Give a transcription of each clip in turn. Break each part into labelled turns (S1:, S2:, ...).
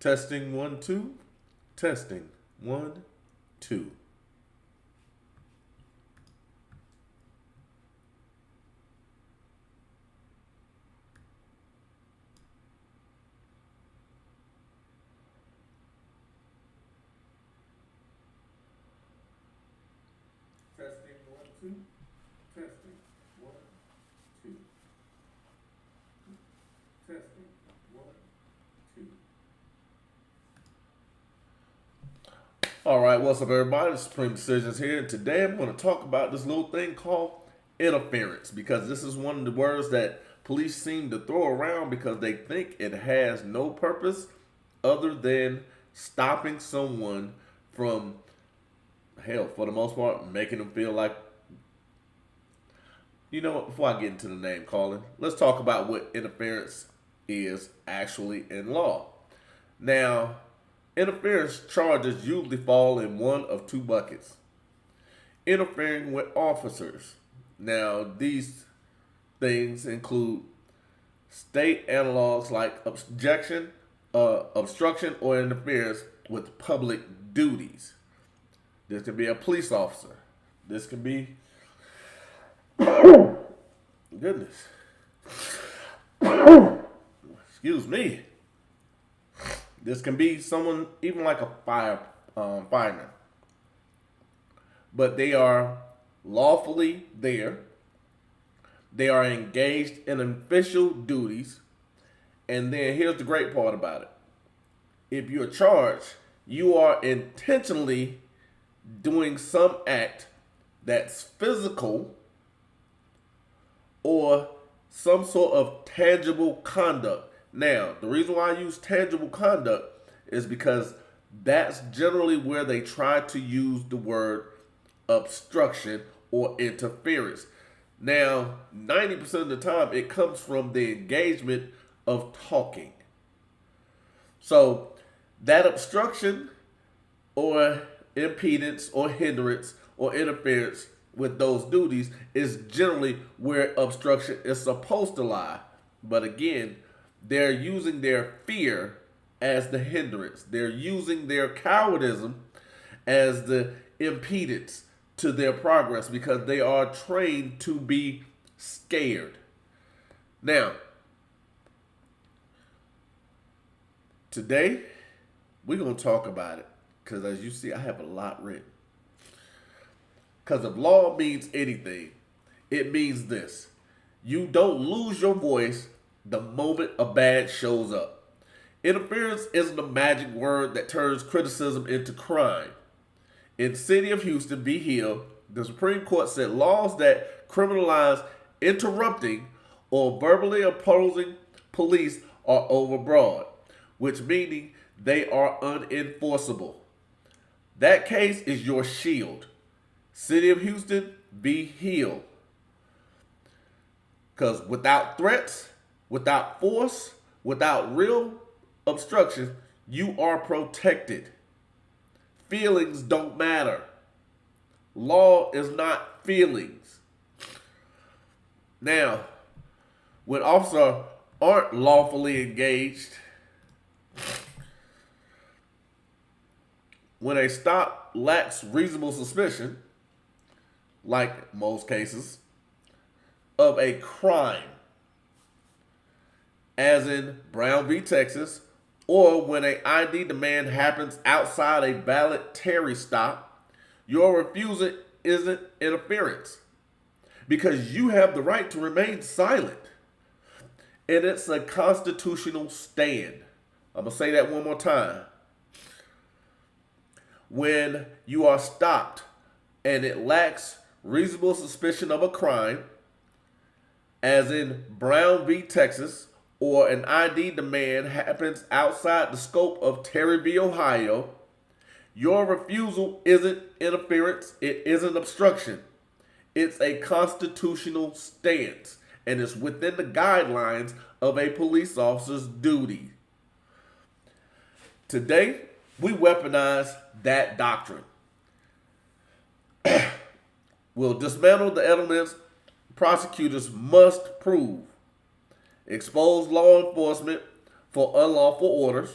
S1: Testing 1 2. Testing 1 2. Testing 1 2. Testing 1 2. Testing 1 2. All right, what's up, everybody? It's Supreme Decisions here, and today I'm going to talk about this little thing called interference, because this is one of the words that police seem to throw around because they think it has no purpose other than stopping someone from, hell, for the most part, making them feel like, you know what, before I get into the name calling, let's talk about what interference is actually in law. Now, interference charges usually fall in one of two buckets. Interfering with officers. Now, these things include state analogs like obstruction or interference with public duties. This can be a police officer. This can be, goodness, excuse me. This can be someone, even like a fireman. But they are lawfully there. They are engaged in official duties. And then here's the great part about it. If you're charged, you are intentionally doing some act that's physical or some sort of tangible conduct. Now, the reason why I use tangible conduct is because that's generally where they try to use the word obstruction or interference. Now, 90% of the time, it comes from the engagement of talking. So, that obstruction or impedance or hindrance or interference with those duties is generally where obstruction is supposed to lie. But again, they're using their fear as the hindrance. They're using their cowardice as the impedance to their progress because they are trained to be scared. Now, today, we're going to talk about it because as you see, I have a lot written. Because if law means anything, it means this. You don't lose your voice the moment a badge shows up. Interference isn't a magic word that turns criticism into crime. In the city of Houston v. Hill, the Supreme Court said laws that criminalize interrupting or verbally opposing police are overbroad, which meaning they are unenforceable. That case is your shield. City of Houston v. Hill. Because without threats, without force, without real obstruction, you are protected. Feelings don't matter. Law is not feelings. Now, when officers aren't lawfully engaged, when a stop lacks reasonable suspicion, like most cases, of a crime, as in Brown v. Texas, or when an ID demand happens outside a valid Terry stop, your refusal isn't interference because you have the right to remain silent. And it's a constitutional stand. I'm going to say that one more time. When you are stopped and it lacks reasonable suspicion of a crime, as in Brown v. Texas, or an ID demand happens outside the scope of Terry v. Ohio, your refusal isn't interference, it isn't obstruction. It's a constitutional stance, and it's within the guidelines of a police officer's duty. Today, we weaponize that doctrine. We'll dismantle the elements prosecutors must prove. Expose law enforcement for unlawful orders.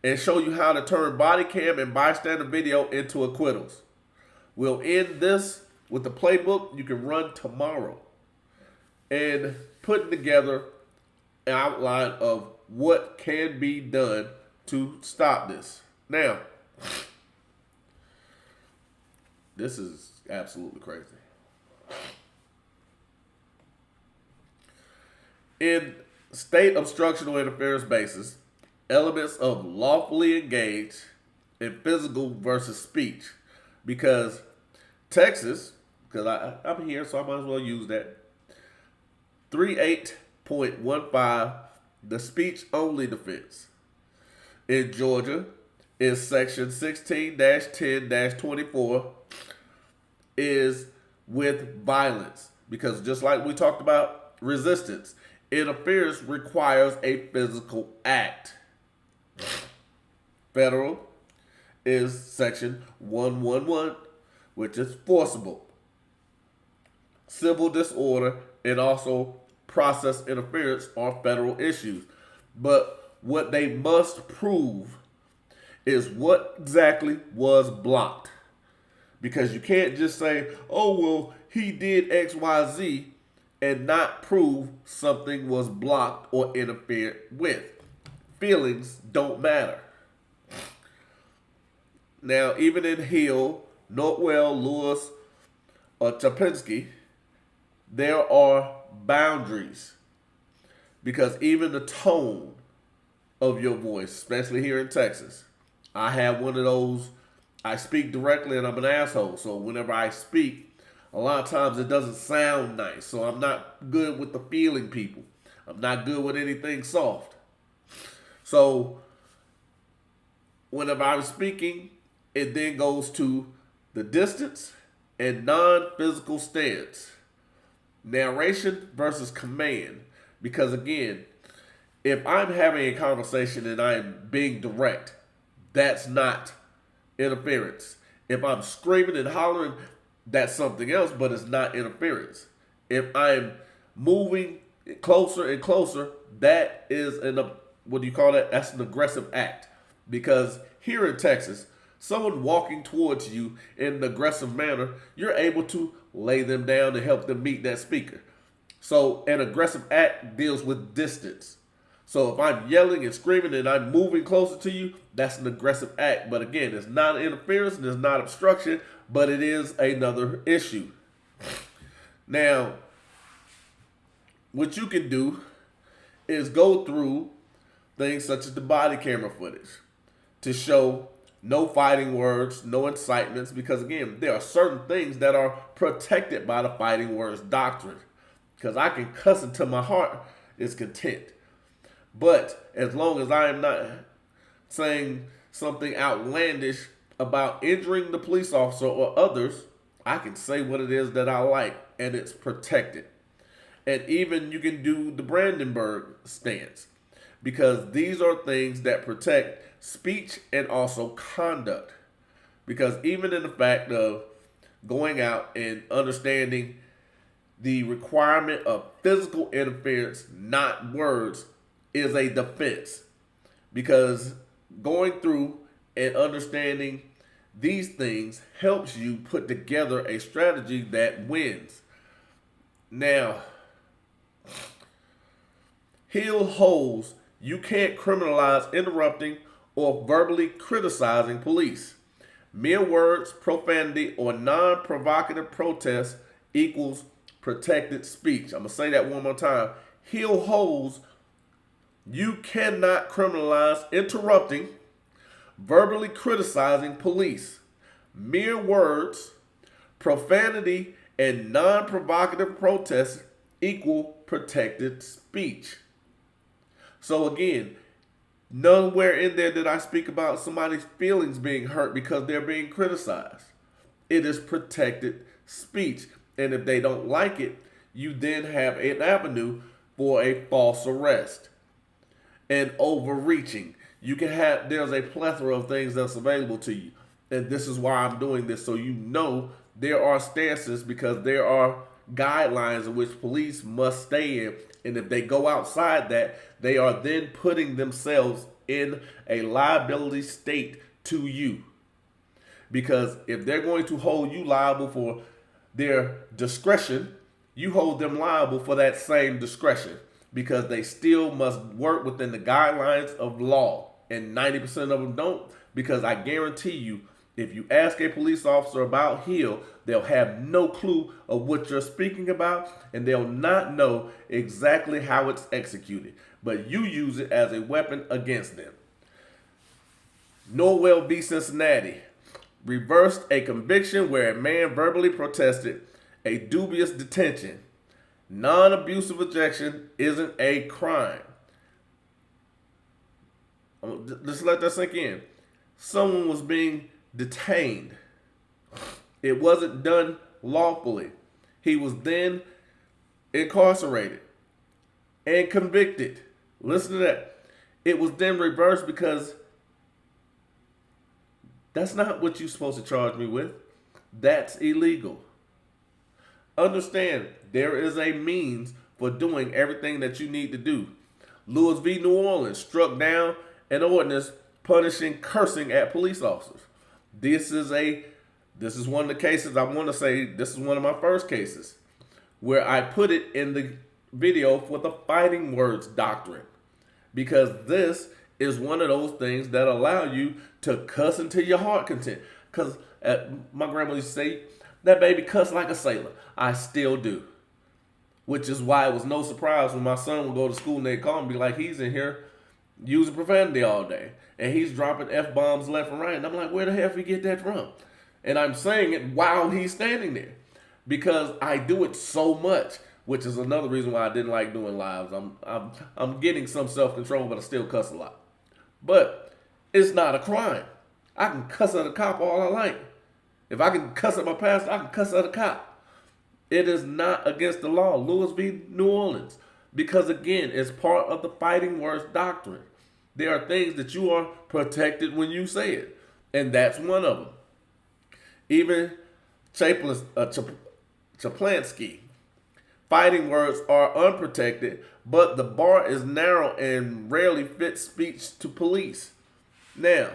S1: and show you how to turn body cam and bystander video into acquittals. We'll end this with the playbook you can run tomorrow and putting together an outline of what can be done to stop this. Now, this is absolutely crazy. In state obstructional interference basis, elements of lawfully engaged in physical versus speech. Because Texas, because I'm here, so I might as well use that. 38.15, the speech only defense. In Georgia, is section 16-10-24, is with violence. Because just like we talked about resistance, interference requires a physical act. Federal is section 111, which is forcible. Civil disorder and also process interference are federal issues. But what they must prove is what exactly was blocked. Because you can't just say, oh, well, he did X, Y, Z, and not prove something was blocked or interfered with. Feelings don't matter. Now, even in Hill, Nortwell, Lewis, or Chapinski, there are boundaries. Because even the tone of your voice, especially here in Texas, I have one of those, I speak directly and I'm an asshole. So whenever I speak, a lot of times it doesn't sound nice. So I'm not good with the feeling people. I'm not good with anything soft. So whenever I'm speaking, it then goes to the distance and non-physical stance. Narration versus command. Because again, if I'm having a conversation and I'm being direct, that's not interference. If I'm screaming and hollering, that's something else, but it's not interference. If I'm moving closer and closer, that is what do you call that? That's an aggressive act. Because here in Texas, someone walking towards you in an aggressive manner, you're able to lay them down and help them meet that speaker. So an aggressive act deals with distance. So if I'm yelling and screaming and I'm moving closer to you, that's an aggressive act. But again, it's not interference and it's not obstruction, but it is another issue. Now, what you can do is go through things such as the body camera footage to show no fighting words, no incitements, because again, there are certain things that are protected by the fighting words doctrine. Because I can cuss until my heart is content. But as long as I am not saying something outlandish about injuring the police officer or others, I can say what it is that I like, and it's protected. And even you can do the Brandenburg stance, because these are things that protect speech and also conduct. Because even in the fact of going out and understanding the requirement of physical interference, not words, is a defense. Because going through and understanding these things helps you put together a strategy that wins. Now, Hill holds you can't criminalize interrupting or verbally criticizing police. Mere words, profanity, or non-provocative protest equals protected speech. I'm going to say that one more time. Hill holds you cannot criminalize interrupting, verbally criticizing police. Mere words, profanity, and non-provocative protests equal protected speech. So again, nowhere in there did I speak about somebody's feelings being hurt because they're being criticized. It is protected speech. And if they don't like it, you then have an avenue for a false arrest and overreaching. You can have, there's a plethora of things that's available to you. And this is why I'm doing this, so you know there are stances, because there are guidelines in which police must stay in. And if they go outside that, they are then putting themselves in a liability state to you. Because if they're going to hold you liable for their discretion, you hold them liable for that same discretion, because they still must work within the guidelines of law. And 90% of them don't, because I guarantee you, if you ask a police officer about Hill, they'll have no clue of what you're speaking about, and they'll not know exactly how it's executed. But you use it as a weapon against them. Norwell v. Cincinnati reversed a conviction where a man verbally protested a dubious detention. Non-abusive ejection isn't a crime. Just let that sink in. Someone was being detained. It wasn't done lawfully. He was then incarcerated and convicted. Listen to that. It was then reversed because that's not what you're supposed to charge me with. That's illegal. Understand, there is a means for doing everything that you need to do. Lewis v. New Orleans struck down an ordinance punishing cursing at police officers. This is one of the cases, I want to say this is one of my first cases where I put it in the video for the fighting words doctrine, because this is one of those things that allow you to cuss until your heart content. Because my grandma used to say, that baby cuss like a sailor. I still do. Which is why it was no surprise when my son would go to school and they'd call him and be like, he's in here using profanity all day. And he's dropping F-bombs left and right. And I'm like, where the hell did he get that from? And I'm saying it while he's standing there, because I do it so much, which is another reason why I didn't like doing lives. I'm getting some self-control, but I still cuss a lot. But it's not a crime. I can cuss at a cop all I like. If I can cuss at my pastor, I can cuss at a cop. It is not against the law. Lewis v. New Orleans. Because again, it's part of the fighting words doctrine. There are things that you are protected when you say it. And that's one of them. Even Chaplansky. Fighting words are unprotected, but the bar is narrow and rarely fits speech to police. Now,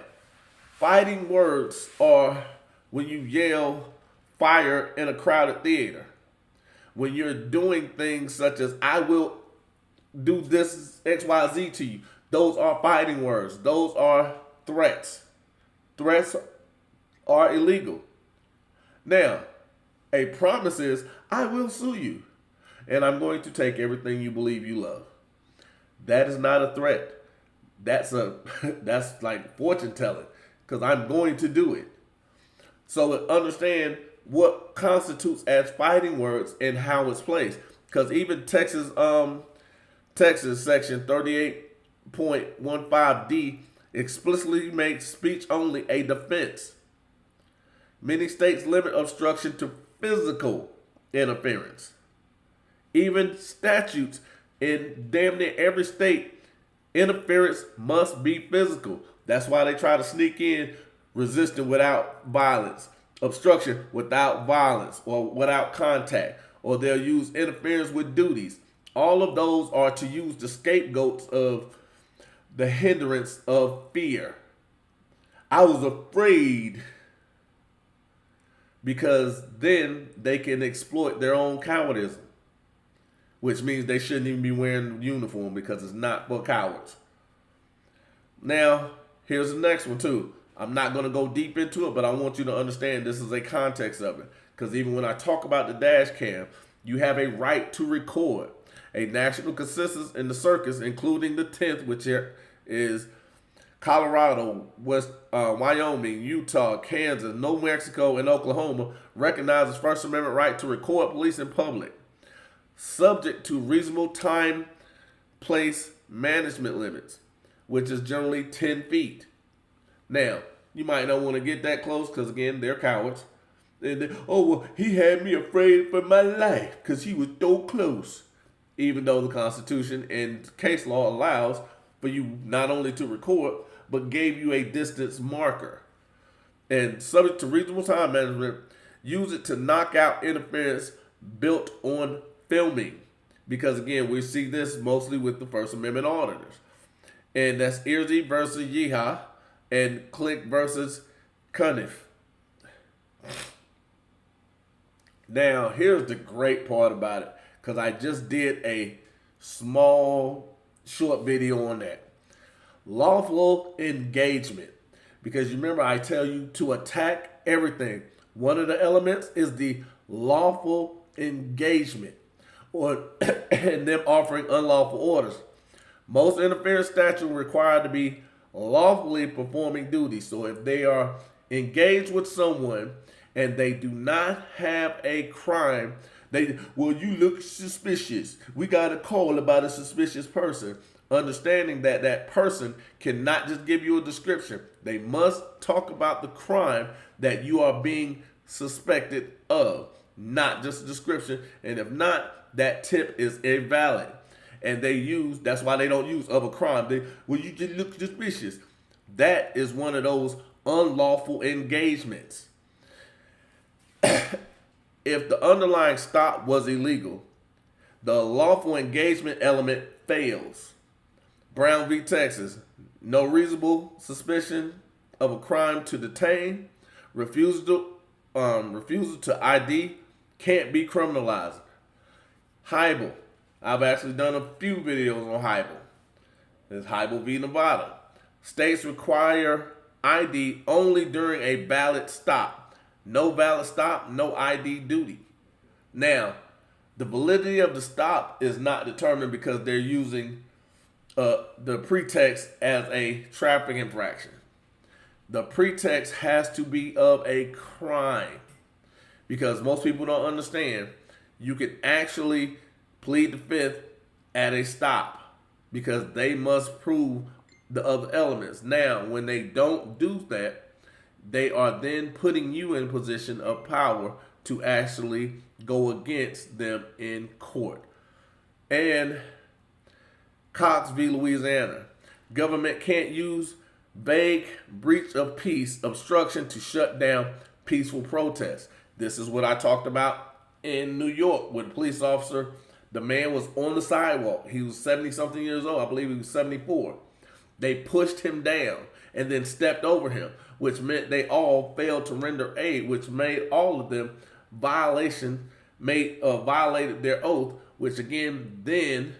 S1: fighting words are when you yell fire in a crowded theater. When you're doing things such as, I will do this XYZ to you. Those are fighting words. Those are threats. Threats are illegal. Now, a promise is, I will sue you, and I'm going to take everything you believe you love. That is not a threat. That's like fortune telling, because I'm going to do it. So understand what constitutes as fighting words and how it's placed. Because even Texas section 38.15D explicitly makes speech only a defense. Many states limit obstruction to physical interference. Even statutes in damn near every state, interference must be physical. That's why they try to sneak in resisting without violence, obstruction without violence or without contact, or they'll use interference with duties. All of those are to use the scapegoats of the hindrance of fear. I was afraid because then they can exploit their own cowardice, which means they shouldn't even be wearing uniform because it's not for cowards. Now, here's the next one too. I'm not going to go deep into it, but I want you to understand this is a context of it. Because even when I talk about the dash cam, you have a right to record. A national consensus in the circus, including the 10th, which is Colorado, Wyoming, Utah, Kansas, New Mexico, and Oklahoma, recognizes First Amendment right to record police in public, subject to reasonable time, place, management limits, which is generally 10 feet. Now, you might not want to get that close because, again, they're cowards. And he had me afraid for my life because he was so close. Even though the Constitution and case law allows for you not only to record, but gave you a distance marker. And subject to reasonable time management, use it to knock out interference built on filming. Because, again, we see this mostly with the First Amendment auditors. And that's Earsy versus Yeehaw and Click versus Cunniff. Now, here's the great part about it, because I just did a small, short video on that. Lawful engagement. Because you remember, I tell you to attack everything. One of the elements is the lawful engagement, or and them offering unlawful orders. Most interference statutes require to be lawfully performing duty. So if they are engaged with someone and they do not have a crime, well, you look suspicious. We got a call about a suspicious person. Understanding that that person cannot just give you a description. They must talk about the crime that you are being suspected of, not just a description. And if not, that tip is invalid. And that's why they don't use of a crime. You just look suspicious. That is one of those unlawful engagements. If the underlying stop was illegal, the lawful engagement element fails. Brown v. Texas, no reasonable suspicion of a crime to detain, refusal to ID can't be criminalized. Hybel, I've actually done a few videos on Hybel. There's Hybel v. Nevada. States require ID only during a valid stop. No valid stop, no ID duty. Now, the validity of the stop is not determined because they're using the pretext as a traffic infraction. The pretext has to be of a crime, because most people don't understand. You can actually plead the fifth at a stop because they must prove the other elements. Now, when they don't do that, they are then putting you in a position of power to actually go against them in court. And Cox v. Louisiana. Government can't use vague breach of peace obstruction to shut down peaceful protests. This is what I talked about in New York with a police officer. The man was on the sidewalk. He was 70-something years old. I believe he was 74. They pushed him down and then stepped over him, which meant they all failed to render aid, which made all of them violated their oath, which again then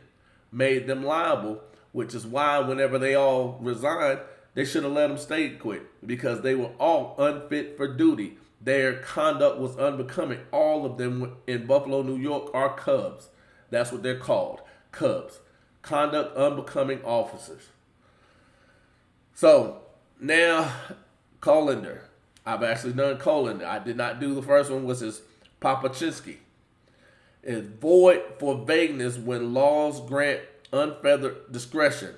S1: made them liable, which is why whenever they all resigned, they should have let them stay quit, because they were all unfit for duty. Their conduct was unbecoming. All of them in Buffalo, New York are Cubs. That's what they're called, Cubs. Conduct unbecoming officers. So now, Colander. I've actually done Colander. I did not do the first one, which is Papachinsky. Is void for vagueness when laws grant unfettered discretion.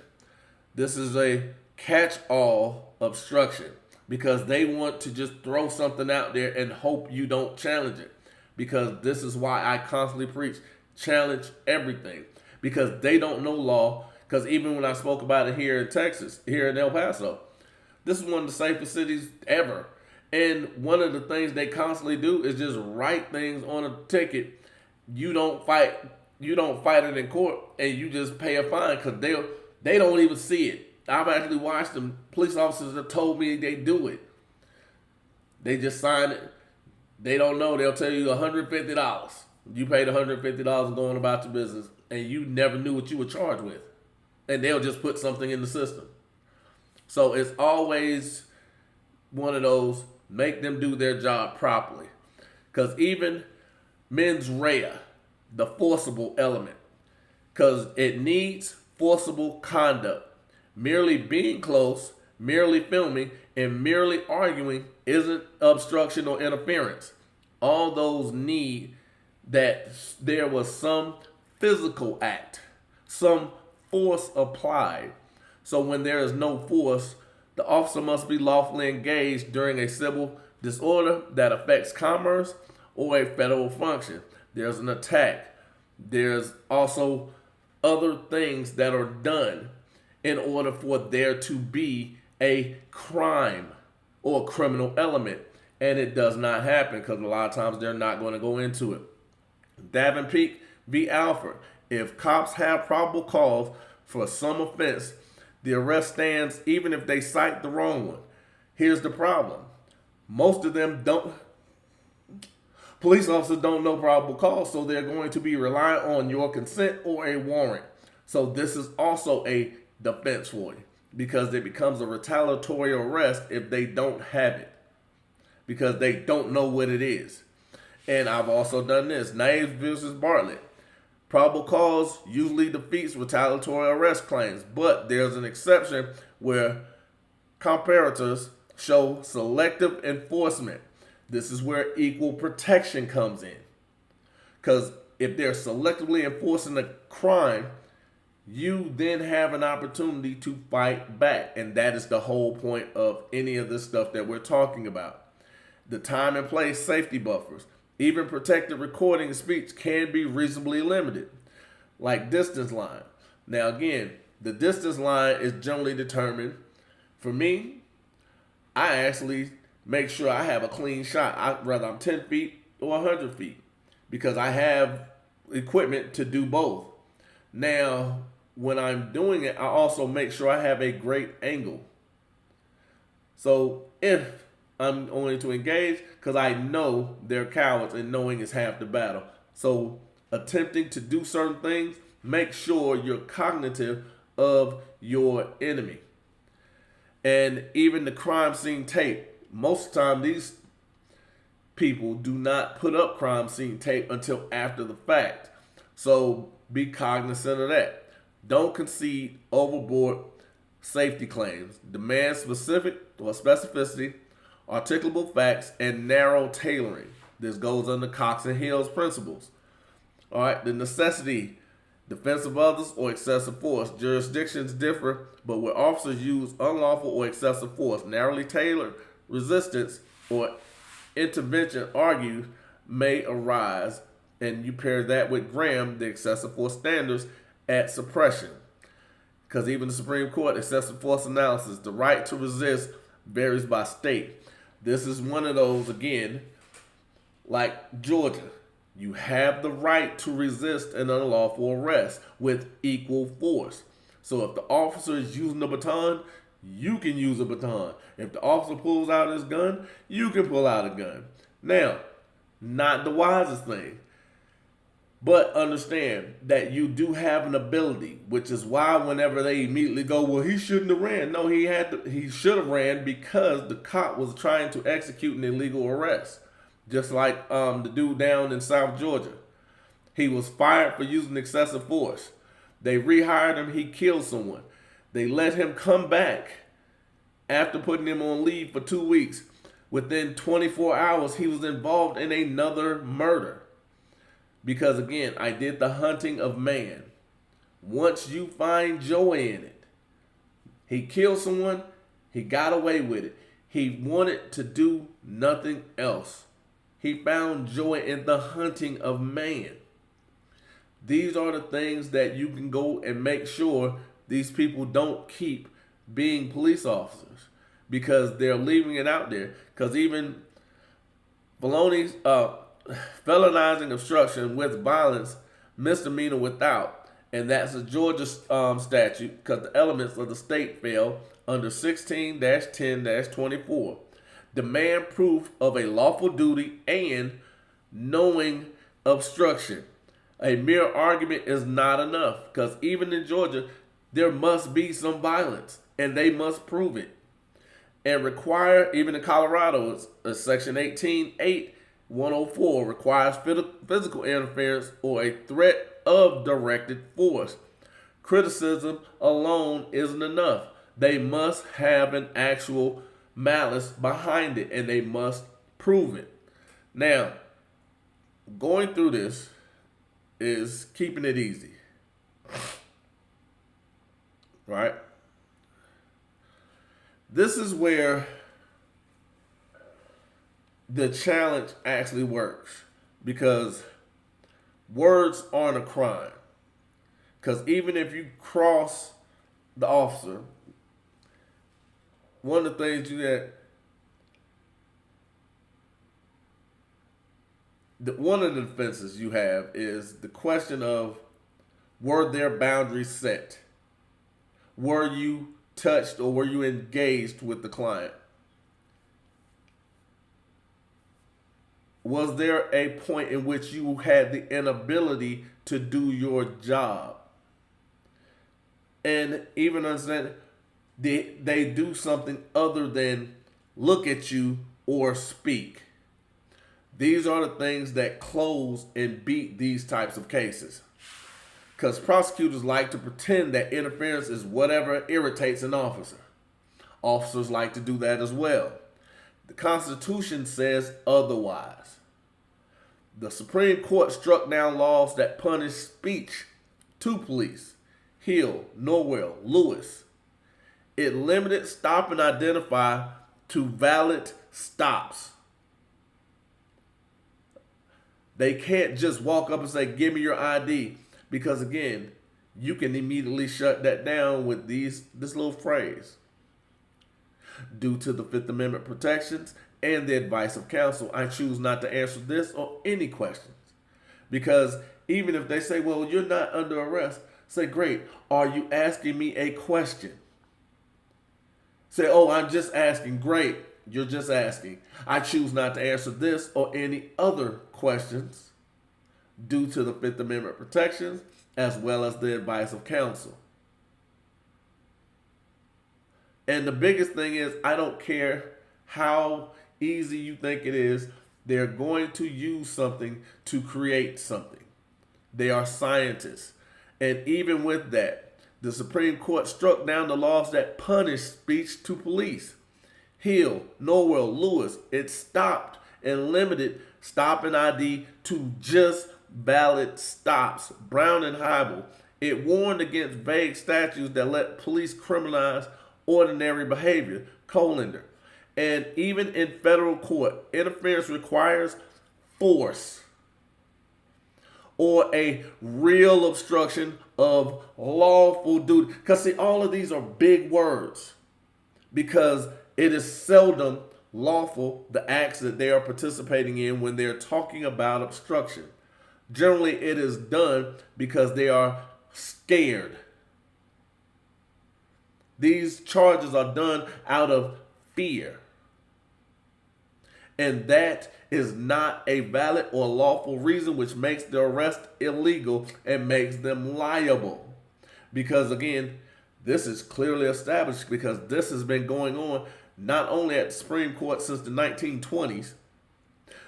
S1: This is a catch-all obstruction because they want to just throw something out there and hope you don't challenge it. Because this is why I constantly preach, challenge everything. Because they don't know law. Because even when I spoke about it here in Texas, here in El Paso, this is one of the safest cities ever. And one of the things they constantly do is just write things on a ticket. You don't fight it in court, and you just pay a fine because they don't even see it. I've actually watched them. Police officers have told me they do it. They just sign it. They don't know. They'll tell you $150. You paid $150 and going about your business, and you never knew what you were charged with. And they'll just put something in the system. So it's always one of those, make them do their job properly. Because even mens rea, the forcible element, because it needs forcible conduct. Merely being close, merely filming, and merely arguing isn't obstruction or interference. All those need that there was some physical act, some force applied. So when there is no force, the officer must be lawfully engaged during a civil disorder that affects commerce or a federal function. There's an attack. There's also other things that are done in order for there to be a crime or criminal element. And it does not happen because a lot of times they're not going to go into it. Davin Peak v. Alford. If cops have probable cause for some offense, The arrest stands even if they cite the wrong one. Here's the problem. Most of them don't, police officers don't know probable cause, so they're going to be relying on your consent or a warrant. So this is also a defense for you because it becomes a retaliatory arrest if they don't have it because they don't know what it is. And I've also done this. Naves versus Bartlett. Probable cause usually defeats retaliatory arrest claims, but there's an exception where comparators show selective enforcement. This is where equal protection comes in. Because if they're selectively enforcing a crime, you then have an opportunity to fight back. And that is the whole point of any of this stuff that we're talking about. The time and place safety buffers. Even protected recording and speech can be reasonably limited, like distance line. Now again, the distance line is generally determined. For me, I actually make sure I have a clean shot. Whether I'm 10 feet or 100 feet, because I have equipment to do both. Now, when I'm doing it, I also make sure I have a great angle. So if I'm going to engage, because I know they're cowards and knowing is half the battle. So attempting to do certain things, make sure you're cognitive of your enemy. And even the crime scene tape, most of the time these people do not put up crime scene tape until after the fact. So be cognizant of that. Don't concede overboard safety claims. Demand specific or specificity, articulable facts, and narrow tailoring. This goes under Cox and Hill's principles. All right, the necessity, defense of others, or excessive force. Jurisdictions differ, but where officers use unlawful or excessive force, narrowly tailored resistance or intervention argued may arise. And you pair that with Graham, the excessive force standards at suppression. Because even the Supreme Court, excessive force analysis, the right to resist varies by state. This is one of those, again, like Georgia. You have the right to resist an unlawful arrest with equal force. So if the officer is using a baton, you can use a baton. If the officer pulls out his gun, you can pull out a gun. Now, not the wisest thing, but understand that you do have an ability, which is why whenever they immediately go, well, he shouldn't have ran. No, he should have ran because the cop was trying to execute an illegal arrest. Just like the dude down in South Georgia. He was fired for using excessive force. They rehired him, he killed someone. They let him come back after putting him on leave for 2 weeks. Within 24 hours, he was involved in another murder. Because again, I did the hunting of man. Once you find joy in it, he killed someone, he got away with it. He wanted to do nothing else. He found joy in the hunting of man. These are the things that you can go and make sure these people don't keep being police officers because they're leaving it out there. Because even felonizing obstruction with violence, misdemeanor without, and that's a Georgia statute because the elements of the state fail under 16-10-24. Demand proof of a lawful duty and knowing obstruction. A mere argument is not enough because even in Georgia, there must be some violence and they must prove it. And require, even in Colorado, it's section 18.8.104 requires physical interference or a threat of directed force. Criticism alone isn't enough. They must have an actual malice behind it and they must prove it. Now, going through this is keeping it easy. Right? This is where the challenge actually works because words aren't a crime. Because even if you cross the officer, one of the things one of the defenses you have is the question of, were their boundaries set? were you touched or were you engaged with the client? Was there a point in which you had the inability to do your job? And even understand they do something other than look at you or speak. These are the things that close and beat these types of cases. Because prosecutors like to pretend that interference is whatever irritates an officer. Officers like to do that as well. The Constitution says otherwise. The Supreme Court struck down laws that punish speech to police. Hill, Norwell, Lewis. It limited stop and identify to valid stops. They can't just walk up and say, give me your ID. Because again, you can immediately shut that down with this little phrase. Due to the Fifth Amendment protections and the advice of counsel, I choose not to answer this or any questions. Because even if they say, well, you're not under arrest, say, great, are you asking me a question? Say, oh, I'm just asking. Great, you're just asking. I choose not to answer this or any other questions due to the Fifth Amendment protections as well as the advice of counsel. And the biggest thing is, I don't care how easy you think it is, they're going to use something to create something. They are scientists. And even with that, the Supreme Court struck down the laws that punish speech to police. Hill, Norwell, Lewis, it stopped and limited stop and ID to just valid stops. Brown and Hybel, it warned against vague statutes that let police criminalize ordinary behavior. Colander. And even in federal court, interference requires force or a real obstruction of lawful duty. Because see, all of these are big words because it is seldom lawful the acts that they are participating in when they're talking about obstruction. Generally, it is done because they are scared. These charges are done out of fear. And that is not a valid or lawful reason, which makes the arrest illegal and makes them liable. Because again, this is clearly established because this has been going on not only at the Supreme Court since the 1920s,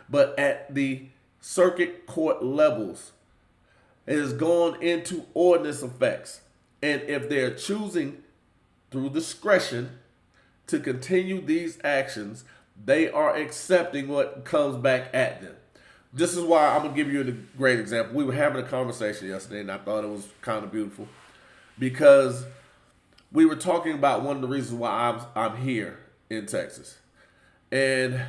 S1: but at the circuit court levels. It has gone into ordinance effects. And if they're choosing through discretion to continue these actions, they are accepting what comes back at them. This is why I'm going to give you a great example. We were having a conversation yesterday, and I thought it was kind of beautiful because we were talking about one of the reasons why I'm here in Texas. And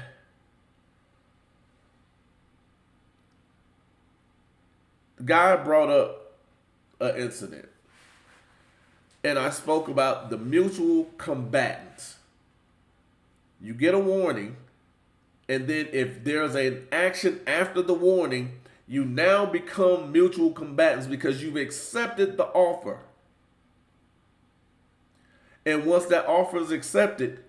S1: the guy brought up an incident. And I spoke about the mutual combatants. You get a warning, and then if there's an action after the warning, you now become mutual combatants because you've accepted the offer. And once that offer is accepted,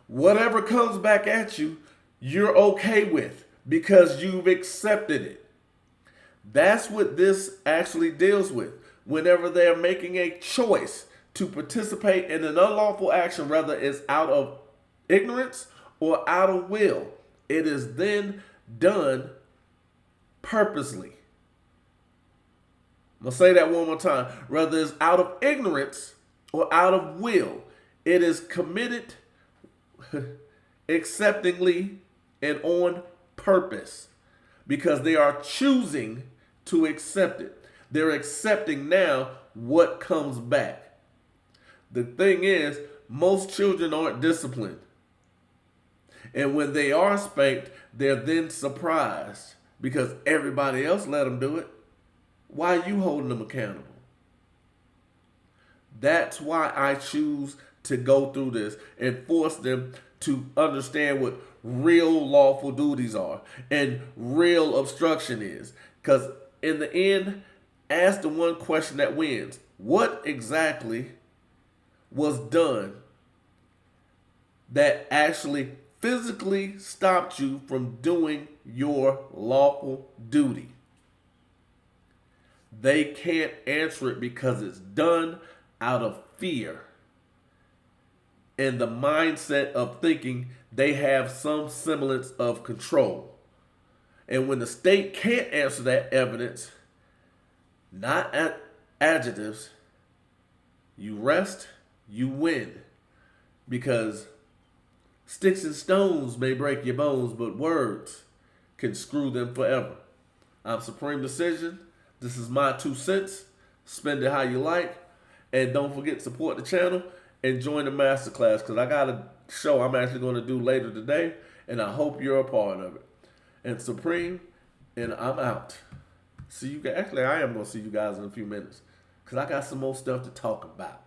S1: whatever comes back at you, you're okay with because you've accepted it. That's what this actually deals with. Whenever they're making a choice to participate in an unlawful action, whether it's out of ignorance or out of will, it is then done purposely. I'm going to say that one more time. Whether it's out of ignorance or out of will, it is committed acceptingly and on purpose because they are choosing to accept it. They're accepting now what comes back. The thing is, most children aren't disciplined. And when they are spanked, they're then surprised because everybody else let them do it. Why are you holding them accountable? That's why I choose to go through this and force them to understand what real lawful duties are and real obstruction is. Because in the end, ask the one question that wins. What exactly was done that actually physically stopped you from doing your lawful duty, they can't answer it because it's done out of fear and the mindset of thinking they have some semblance of control. And when the state can't answer that evidence, not adjectives, you rest, you win. Because sticks and stones may break your bones, but words can screw them forever. I'm Supreme Decision. This is my 2 cents. Spend it how you like. And don't forget to support the channel and join the masterclass, because I got a show I'm actually going to do later today, and I hope you're a part of it. And Supreme, and I'm out. See you guys. Actually, I am going to see you guys in a few minutes, because I got some more stuff to talk about.